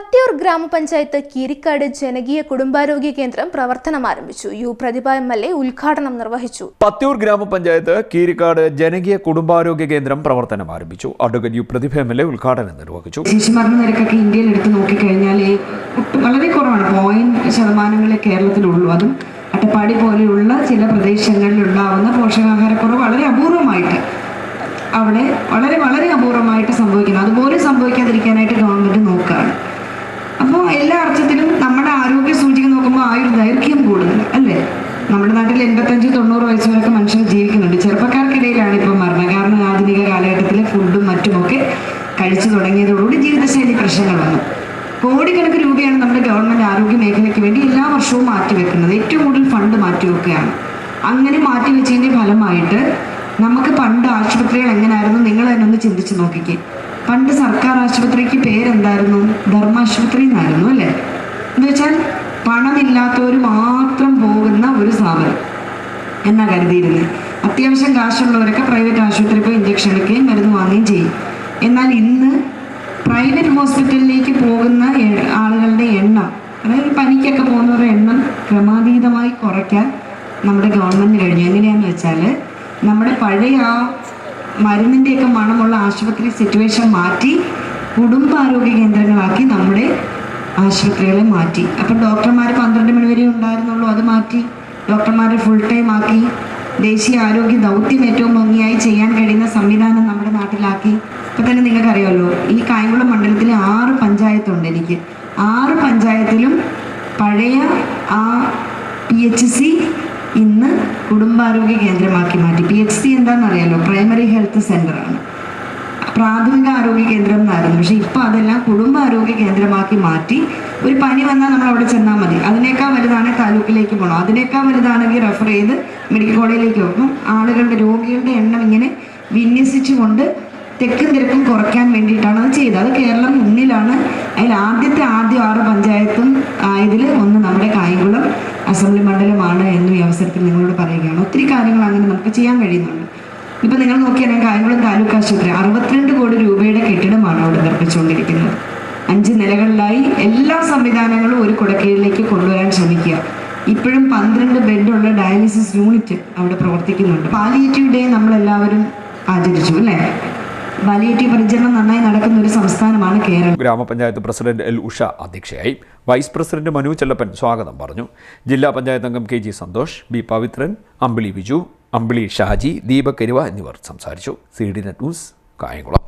പത്തിയൂർ ഗ്രാമപഞ്ചായത്ത് കീരിക്കാട് ജനകീയ കുടുംബാരോഗ്യ കേന്ദ്രം പ്രവർത്തനം ആരംഭിച്ചു. യു പ്രതിഭ MLA ഉദ്ഘാടനം നിർവഹിച്ചു. പത്തിയൂർ ഗ്രാമപഞ്ചായത്ത് കീരിക്കാട് ജനകീയ കുടുംബാരോഗ്യ കേന്ദ്രം പ്രവർത്തനം ആരംഭിച്ചു. അഡ്വക്കേറ്റ് യു പ്രതിഭ MLA ഉദ്ഘാടനം നിർവഹിച്ചു. ശിശുമരണ നിരക്കൊക്കെ ഇന്ത്യയിൽ എടുത്ത് നോക്കിക്കഴിഞ്ഞാൽ വളരെ കുറവാണ്, 0% കേരളത്തിലുള്ളൂ. അതും അട്ടപ്പാടി പോലെയുള്ള ചില പ്രദേശങ്ങളിൽ ഉണ്ടാവുന്ന പോഷകാഹാരക്കുറവ് വളരെ അപൂർവമായിട്ട് അവിടെ വളരെ അപൂർവമായിട്ട് സംഭവിക്കുന്നു. അതുപോലെ സംഭവിക്കാതിരിക്കാനായിട്ട് ഗവൺമെൻറ് നോക്കുകയാണ്. അപ്പോൾ എല്ലാ അർത്ഥത്തിലും നമ്മുടെ ആരോഗ്യ സൂചിക നോക്കുമ്പോൾ ആയുർദൈർഘ്യം കൂടുതൽ അല്ലേ? നമ്മുടെ നാട്ടിൽ 85-90 വയസ്സ് വരെയൊക്കെ മനുഷ്യർ ജീവിക്കുന്നുണ്ട്. ചെറുപ്പക്കാർക്കിടയിലാണ് ഇപ്പോൾ മരണം. കാരണം ആധുനിക കാലഘട്ടത്തിലെ ഫുഡും മറ്റുമൊക്കെ കഴിച്ചു തുടങ്ങിയതോടുകൂടി ജീവിതശൈലി പ്രശ്നങ്ങൾ വന്നു. കോടിക്കണക്കിന് രൂപയാണ് നമ്മുടെ ഗവൺമെൻറ് ആരോഗ്യ മേഖലയ്ക്ക് വേണ്ടി എല്ലാ വർഷവും മാറ്റിവെക്കുന്നത്. ഏറ്റവും കൂടുതൽ ഫണ്ട് മാറ്റിവെക്കുകയാണ്. അങ്ങനെ മാറ്റിവെച്ചതിൻ്റെ ഫലമായിട്ട് നമുക്ക് പണ്ട് ആശുപത്രികൾ എങ്ങനെയായിരുന്നു നിങ്ങൾ തന്നെ ഒന്ന് ചിന്തിച്ച് നോക്കിക്കേ. പണ്ട് സർക്കാർ ആശുപത്രിക്ക് പേരെന്തായിരുന്നു? ധർമാശുപത്രി എന്നായിരുന്നു അല്ലേ? എന്ന് വെച്ചാൽ പണമില്ലാത്തവർ മാത്രം പോകുന്ന ഒരു സ്ഥാപനം എന്നാ കരുതിയിരുന്നത്. അത്യാവശ്യം കാശുള്ളവരൊക്കെ പ്രൈവറ്റ് ആശുപത്രി പോയി ഇഞ്ചക്ഷൻ എടുക്കുകയും മരുന്ന് വാങ്ങുകയും ചെയ്യും. എന്നാൽ ഇന്ന് പ്രൈവറ്റ് ഹോസ്പിറ്റലിലേക്ക് പോകുന്ന ആളുകളുടെ എണ്ണം, അതായത് പനിക്കൊക്കെ പോകുന്നവരുടെ എണ്ണം ക്രമാതീതമായി കുറയ്ക്കാൻ നമ്മുടെ ഗവൺമെൻറ് കഴിഞ്ഞു. എങ്ങനെയാണെന്ന് വെച്ചാൽ നമ്മുടെ പഴയ ആ മരുന്നിൻ്റെയൊക്കെ മണമുള്ള ആശുപത്രി സിറ്റുവേഷൻ മാറ്റി കുടുംബാരോഗ്യ കേന്ദ്രങ്ങളാക്കി നമ്മുടെ ആശുപത്രികളെ മാറ്റി. അപ്പം ഡോക്ടർമാർ 12 മണി വരെ ഉണ്ടായിരുന്നുള്ളൂ, അത് മാറ്റി ഡോക്ടർമാരെ ഫുൾ ടൈം ആക്കി. ദേശീയ ആരോഗ്യ ദൗത്യം ഏറ്റവും ഭംഗിയായി ചെയ്യാൻ കഴിയുന്ന സംവിധാനം നമ്മുടെ നാട്ടിലാക്കി. ഇപ്പം തന്നെ നിങ്ങൾക്കറിയാമല്ലോ, ഈ കായംകുളം മണ്ഡലത്തിൽ 6 പഞ്ചായത്തുണ്ട്. എനിക്ക് 6 പഞ്ചായത്തിലും പഴയ ആ PHC ഇന്ന് കുടുംബാരോഗ്യ കേന്ദ്രമാക്കി മാറ്റി. PHC എന്താണെന്നറിയാലോ? പ്രൈമറി ഹെൽത്ത് സെൻ്ററാണ്. പ്രാഥമിക ആരോഗ്യ കേന്ദ്രം എന്നായിരുന്നു. പക്ഷേ ഇപ്പോൾ അതെല്ലാം കുടുംബാരോഗ്യ കേന്ദ്രമാക്കി മാറ്റി. ഒരു പനി വന്നാൽ നമ്മൾ അവിടെ ചെന്നാൽ മതി. അതിനേക്കാൾ വലുതാണെങ്കിൽ താലൂക്കിലേക്ക് പോകണം, അതിനേക്കാൾ വലുതാണെങ്കിൽ റെഫർ ചെയ്ത് മെഡിക്കൽ കോളേജിലേക്ക് പോകും. ആളുകളുടെ രോഗികളുടെ എണ്ണം ഇങ്ങനെ വിന്യസിച്ചുകൊണ്ട് തെക്കും തിരക്കും കുറയ്ക്കാൻ വേണ്ടിയിട്ടാണ് അത് ചെയ്തത്. അത് കേരളം മുന്നിലാണ്. അതിൽ ആദ്യം 6 പഞ്ചായത്തും ആയതിൽ ഒന്ന് നമ്മുടെ കായംകുളം അസംബ്ലി മണ്ഡലമാണ് എന്ന് ഈ അവസരത്തിൽ നിങ്ങളോട് പറയുകയാണ്. ഒത്തിരി കാര്യങ്ങൾ അങ്ങനെ നമുക്ക് ചെയ്യാൻ കഴിയുന്നുണ്ട്. ഇപ്പം നിങ്ങൾ നോക്കിയാൽ കായംകുളം താലൂക്ക് ആശുപത്രി 62 കോടി രൂപയുടെ കെട്ടിടമാണ് അവിടെ നിർമ്മിച്ചുകൊണ്ടിരിക്കുന്നത്. 5 നിലകളിലായി എല്ലാ സംവിധാനങ്ങളും ഒരു കുടക്കീഴിലേക്ക് കൊണ്ടുവരാൻ ശ്രമിക്കുക. ഇപ്പോഴും 12 ബെഡുള്ള ഡയാലിസിസ് യൂണിറ്റ് അവിടെ പ്രവർത്തിക്കുന്നുണ്ട്. പാലിയേറ്റീവ് ഡേ നമ്മളെല്ലാവരും ആചരിച്ചു അല്ലേ? പാലിയേറ്റീവ് പരിചരണം നന്നായി നടക്കുന്ന ഒരു സംസ്ഥാനമാണ് കേരളം. ഗ്രാമപഞ്ചായത്ത് പ്രസിഡന്റ് L. ഉഷ അധ്യക്ഷയായി. വൈസ് പ്രസിഡന്റ് മനു ചെല്ലപ്പൻ സ്വാഗതം പറഞ്ഞു. ജില്ലാ പഞ്ചായത്ത് അംഗം KG സന്തോഷ്, B. പവിത്രൻ, അമ്പിളി വിജു, അമ്പിളി ഷാജി, ദീപക് കരുവ എന്നിവർ സംസാരിച്ചു. CDNet news, Kayamkulam.